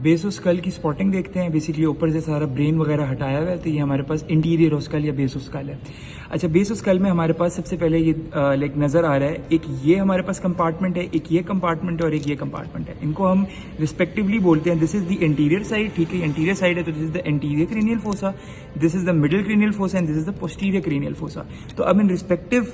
Base of skull की spotting देखते हैं। बेसिकली ऊपर से सारा ब्रेन वगैरह हटाया हुआ है, तो ये हमारे पास इंटीरियर ऑफ स्कल या बेस ऑफ स्कल है। अच्छा, बेस ऑफ स्कल में हमारे पास सबसे पहले ये लाइक नज़र आ रहा है, एक ये हमारे पास कंपार्टमेंट है, एक ये कंपार्टमेंट है और एक ये कंपार्टमेंट है। इनको हम रिस्पेक्टिवली बोलते हैं, this is the interior side, ठीक है, इंटीरियर साइड है तो this is the anterior cranial fossa, this is the middle cranial fossa and this is the posterior cranial fossa. तो अब इन रिस्पेक्टिव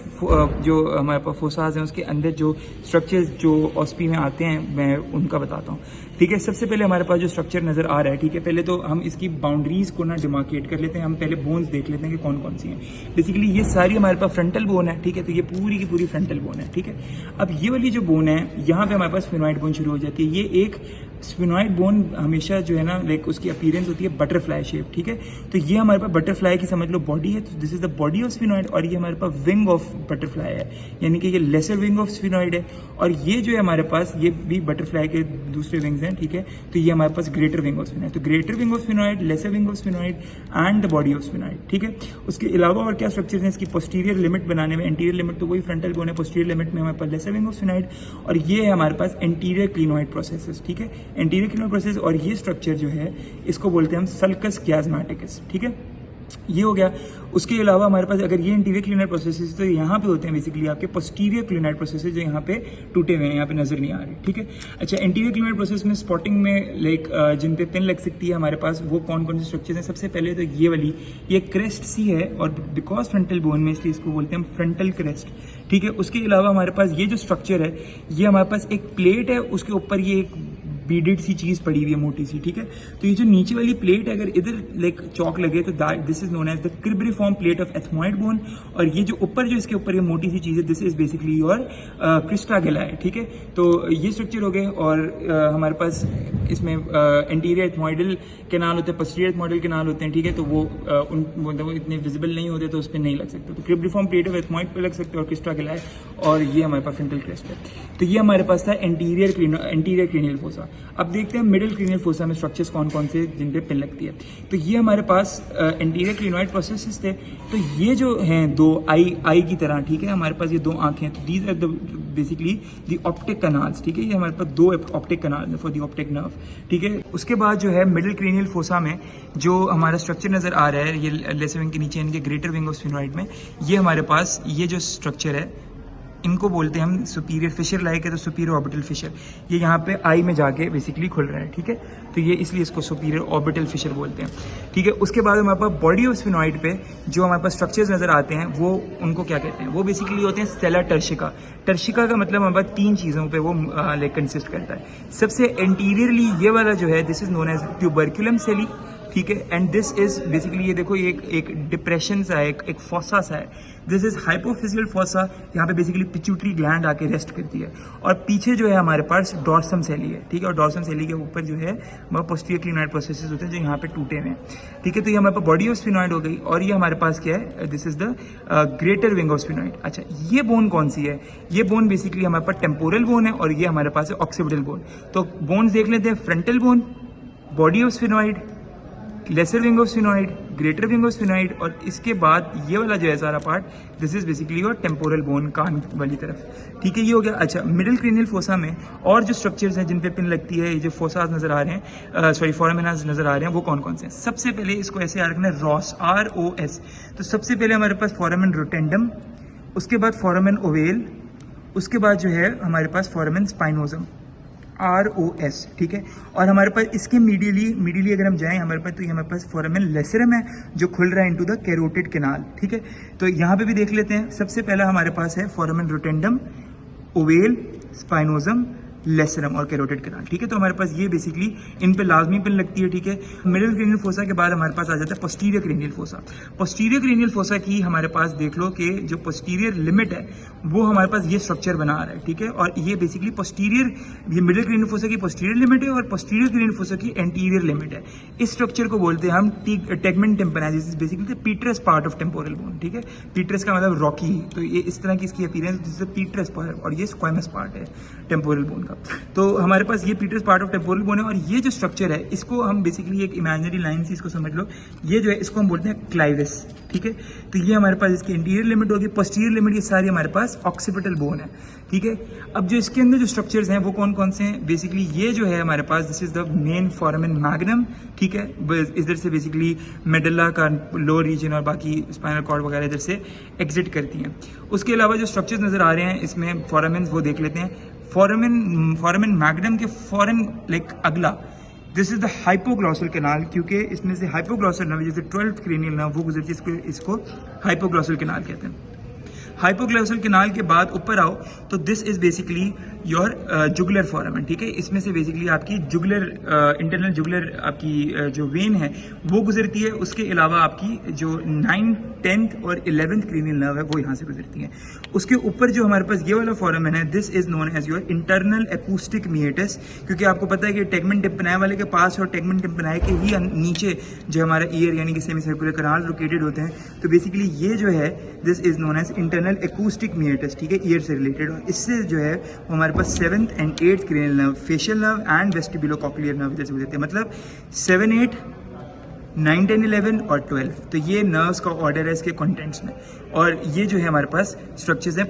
जो हमारे पास फोसाज हैं उसके अंदर जो स्ट्रक्चर्स जो ऑस्पी में आते हैं मैं उनका बताता हूँ, ठीक है। सबसे पहले हमारे पास जो स्ट्रक्चर नजर आ रहा है, ठीक है, पहले तो हम इसकी बाउंड्रीज को ना डिमार्केट कर लेते हैं। हम पहले बोन्स देख लेते हैं कि कौन कौन सी हैं। बेसिकली ये सारी हमारे पास फ्रंटल बोन है, ठीक है, तो ये पूरी की पूरी फ्रंटल बोन है, ठीक है। अब ये वाली जो बोन है, यहाँ पे हमारे पास स्फिनॉइड बोन शुरू हो जाती है। ये एक स्फिनॉइड बोन हमेशा जो है ना लाइक उसकी अपीयरेंस होती है बटरफ्लाई शेप, ठीक है। तो ये हमारे पास बटरफ्लाई की समझ लो बॉडी है, तो this is the body of sphenoid, और ये हमारे पास विंग ऑफ बटरफ्लाई है, यानी कि ये लेसर विंग ऑफ स्फिनॉइड है। और ये जो है हमारे पास ये भी बटरफ्लाई के दूसरे विंग्स हैं, ठीक है। तो ये हमारे पास ग्रेटर विंग ऑफ स्फिनॉइड, तो greater wing of sphenoid, lesser wing of sphenoid and the body of sphenoid, ठीक है। उसके अलावा और क्या स्ट्रक्चर हैं इसकी पोस्टीरियर लिमिट बनाने में? एंटीरियर लिमिट तो वही फ्रंटल बोन है, पोस्टीरियर लिमिट में हमारे पास लेसर विंग ऑफ स्फिनॉइड, और ये है हमारे पास एंटीरियर क्लिनॉइड प्रोसेसेस, ठीक है, एंटीरियर क्लिनॉइड प्रोसेस। और ये स्ट्रक्चर जो है इसको बोलते हैं हम सल्कस कियाज्मेटिकस, ठीक है, ये हो गया। उसके अलावा हमारे पास अगर ये इंटीरियर क्लिनॉइड प्रोसेसेस तो यहाँ पे होते हैं बेसिकली आपके पोस्टीरियर क्लिनॉइड प्रोसेसेस जो यहाँ पे टूटे हुए हैं, यहाँ पे नजर नहीं आ रहे, ठीक है। अच्छा, एंटीरियर क्लिनॉइड प्रोसेस में स्पॉटिंग में लाइक जिन पे पिन लग सकती है हमारे पास, वो कौन कौन से स्ट्रक्चर्स हैं? सबसे पहले तो ये वाली, ये क्रेस्ट सी है और बिकॉज फ्रंटल बोन में इसलिए इसको बोलते हैं हम फ्रंटल क्रेस्ट, ठीक है। उसके अलावा हमारे पास ये जो स्ट्रक्चर है, ये हमारे पास एक प्लेट है, उसके ऊपर ये एक बीडेड सी चीज पड़ी हुई है मोटी सी, ठीक है। तो ये जो नीचे वाली प्लेट है, अगर इधर लाइक चौक लगे तो this is known as the cribriform plate of ethmoid bone, और ये जो ऊपर जो इसके ऊपर ये मोटी सी चीज है, this is basically your crista galli, ठीक है। तो ये स्ट्रक्चर हो गए। और हमारे पास इसमें एंटीरियर एथमॉइडल कैनाल होते हैं, पोस्टीरियर एथमॉइडल कैनाल होते हैं, ठीक है। तो वो वो इतने विजिबल नहीं होते, तो उस पर नहीं लग सकते। तो क्रिब्रिफॉर्म प्लेट ऑफ एथमॉइड पे लग सकते हैं और क्रिस्टा गैलाई, और ये हमारे पास फ्रंटल क्रेस्ट है। तो ये हमारे पास था एंटीरियर क्रेनियल फोसा। अब देखते हैं मिडिल क्रेनियल फोसा में स्ट्रक्चर्स कौन कौन से जिन पे पिन लगती है। तो ये हमारे पास एंटीरियर क्लिनॉइड प्रोसेसेस थे। तो ये जो हैं दो आई की तरह, ठीक है, हमारे पास ये दो आंखें हैं, तो these are the basically the optic canals, ठीक है। ये हमारे पास दो optic canal for the optic nerve, ठीक है। उसके बाद जो है मिडिल क्रेनियल फोसा में जो हमारा स्ट्रक्चर नजर आ रहा है, ये लेसर विंग के नीचे इनके ग्रेटर विंग ऑफ स्फिनॉइड में, ये हमारे पास ये जो स्ट्रक्चर है इनको बोलते हैं हम सुपीरियर फिशर लाइक है, तो सुपीरियर ऑर्बिटल फिशर, ये यहाँ पे आई में जाके बेसिकली खुल रहा है, ठीक है। तो ये इसलिए इसको सुपीरियर ऑर्बिटल फिशर बोलते हैं, ठीक है। उसके बाद हमारे पास बॉडी ऑफ स्फिनॉइड पे जो हमारे पास स्ट्रक्चर्स नजर आते हैं, वो उनको क्या कहते हैं? वो बेसिकली होते हैं सेला टर्शिका। टर्शिका का मतलब हमारे पास तीन चीज़ों पे वो लाइक कंसिस्ट करता है। सबसे एंटीरियरली ये वाला जो है, दिस इज नोन एज ट्यूबरक्यूलम सेली, ठीक है। एंड दिस इज बेसिकली ये देखो, ये एक डिप्रेशन सा है, एक फॉसा सा है, दिस इज हाइपोफिजियल फॉसा। यहाँ पे बेसिकली पिट्यूटरी ग्लैंड आके रेस्ट करती है। और पीछे जो है हमारे पास डॉर्सम सेली है, ठीक है। और डॉर्सम सेली के ऊपर जो है हमारे पोस्टीरियर क्लिनॉइड प्रोसेसेस होते हैं जो यहाँ पे टूटे हुए हैं, ठीक है। तो ये हमारे पास बॉडी ऑफ स्फिनॉइड हो गई। और ये हमारे पास क्या है? This is the greater wing of sphenoid. अच्छा, ये बोन कौन सी है? ये बोन बेसिकली हमारे पास टेम्पोरल बोन है, और ये हमारे पास है ऑक्सीपिटल बोन। तो बोन्स देख लेते हैं, frontal bone, body of sphenoid, lesser wing of sphenoid, greater wing of sphenoid, और इसके बाद ये वाला जो है सारा part, this is basically your temporal bone, कान वाली तरफ, ठीक है। ये हो गया। अच्छा, मिडिल क्रेनियल फोसा में और जो स्ट्रक्चर्स हैं जिन पे पिन लगती है, ये जो फोसास नजर आ रहे हैं, सॉरी फोरामेनास नजर आ रहे हैं, वो कौन कौन से हैं? सबसे पहले इसको ऐसे याद रखना है, रॉस, ROS। तो सबसे पहले हमारे पास फोरामेन रोटेंडम, उसके बाद फोरामेन ओवेल, उसके बाद जो है हमारे पास फोरामेन स्पाइनोजम, ROS, ठीक है। और हमारे पास इसके मीडियली अगर हम जाएं हमारे पास, तो ये हमारे पास फोरामेन लेसरम है जो खुल रहा है इनटू द कैरोटिड कैनाल, ठीक है। तो यहाँ पे भी देख लेते हैं। सबसे पहला हमारे पास है फोरामेन रोटेंडम, ओवेल, स्पाइनोजम, लेसरम और कैरोटिड कैनाल, ठीक है। तो हमारे पास ये बेसिकली इन पे लाजमी पिन लगती है, ठीक है। मिडिल क्रेनियल फोसा के बाद हमारे पास आ जाता है posterior cranial fossa. Posterior cranial fossa की हमारे पास देख लो कि जो पोस्टीरियर लिमिट है वो हमारे पास ये स्ट्रक्चर बना रहा है, ठीक है। और ये बेसिकली पोस्टीरियर, ये मिडिल क्रेनियल फोसा की पोस्टीरियर लिमिट है और पोस्टीरियर क्रेनियल फोसा की एंटीरियर लिमिट है। इस स्ट्रक्चर को बोलते हैं हम tegmen tympani, this is basically the petrous part of temporal bone, ठीक है। पीट्रस का मतलब रॉकी, तो ये इस तरह की इसकी appearance, this is the petrous part, और ये स्क्वामस पार्ट है टेम्पोरल बोन का। का। तो हमारे पास ये petrous part of temporal bone है, और ये जो स्ट्रक्चर है इसको हम बेसिकली एक इमेजिनरी लाइन से इसको समझ लो, ये जो है इसको हम बोलते हैं क्लाइविस, ठीक है। तो ये हमारे पास इसकी इंटीरियर लिमिट होगी, पोस्टीरियर लिमिट ये सारी हमारे पास ऑक्सीपिटल बोन है, ठीक है। अब जो इसके अंदर जो स्ट्रक्चर्स हैं वो कौन कौन से हैं, बेसिकली ये जो है हमारे पास this is the main foramen magnum, ठीक है। इधर से बेसिकली मेडुला का लोअर रीजन और बाकी स्पाइनल कॉर्ड वगैरह इधर से एग्जिट करती हैं। उसके अलावा जो स्ट्रक्चर्स नजर आ रहे हैं इसमें फोरामेन, वो देख लेते हैं। फोरामेन मैग्नम के फॉरन लाइक अगला this is the hypoglossal canal, क्योंकि इसमें से हाइपोग्लॉसल नर्व जैसे 12th क्रेनियल नर्व वो गुजरती है, इसको हाइपोग्लॉसल कैनाल कहते हैं। हाइपोग्लॉसल कैनाल के बाद ऊपर आओ तो this is basically your jugular foramen, ठीक है। इसमें से बेसिकली आपकी जुगुलर इंटरनल जुगुलर आपकी जो वेन है वो गुजरती है। उसके अलावा आपकी जो 9th, 10th और 11th क्रेनियल नर्व है वो यहाँ से गुजरती है। उसके ऊपर जो हमारे पास ये वाला फोरामेन है this is known as your internal acoustic meatus, क्योंकि आपको पता है कि टेगमेंट टिम्पनाई वाले के पास और टेगमेंट टिम्पनाई के ही नीचे जो हमारा ईयर यानी कि सेमी सर्कुलर कैनाल लोकेटेड होते हैं। तो बेसिकली ये जो है this is known as internal acoustic meatus, ठीक है, ईयर से रिलेटेड। और इससे जो है वो हमारे पास 7th and 8th cranial nerve, facial nerve and vestibulocochlear nerve जैसे गुजरते हैं, मतलब 7, 8, 9, 10, 11 और 12। तो ये नर्व्स का ऑर्डर है इसके कंटेंट्स में। और ये जो है हमारे पास स्ट्रक्चर्स हैं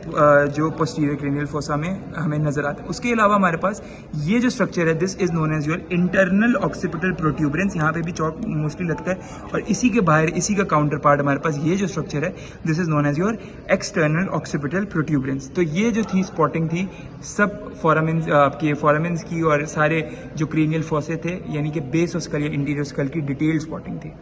जो पोस्टीरियर क्रेनियल फोसा में हमें नजर आते हैं। उसके अलावा हमारे पास ये जो स्ट्रक्चर है this is known as your internal occipital protuberance, यहाँ पे भी चौक मोस्टली लगता है। और इसी के बाहर इसी का काउंटर पार्ट हमारे पास ये जो स्ट्रक्चर है this is known as your external occipital protuberance. तो ये जो थी स्पॉटिंग थी सब फोरामेन्स आपके फोरामेन्स की और सारे जो क्रेनियल फोसे थे यानी कि बेस ऑफ स्कल या इंटीरियर स्कल की डिटेल स्पॉटिंग थी।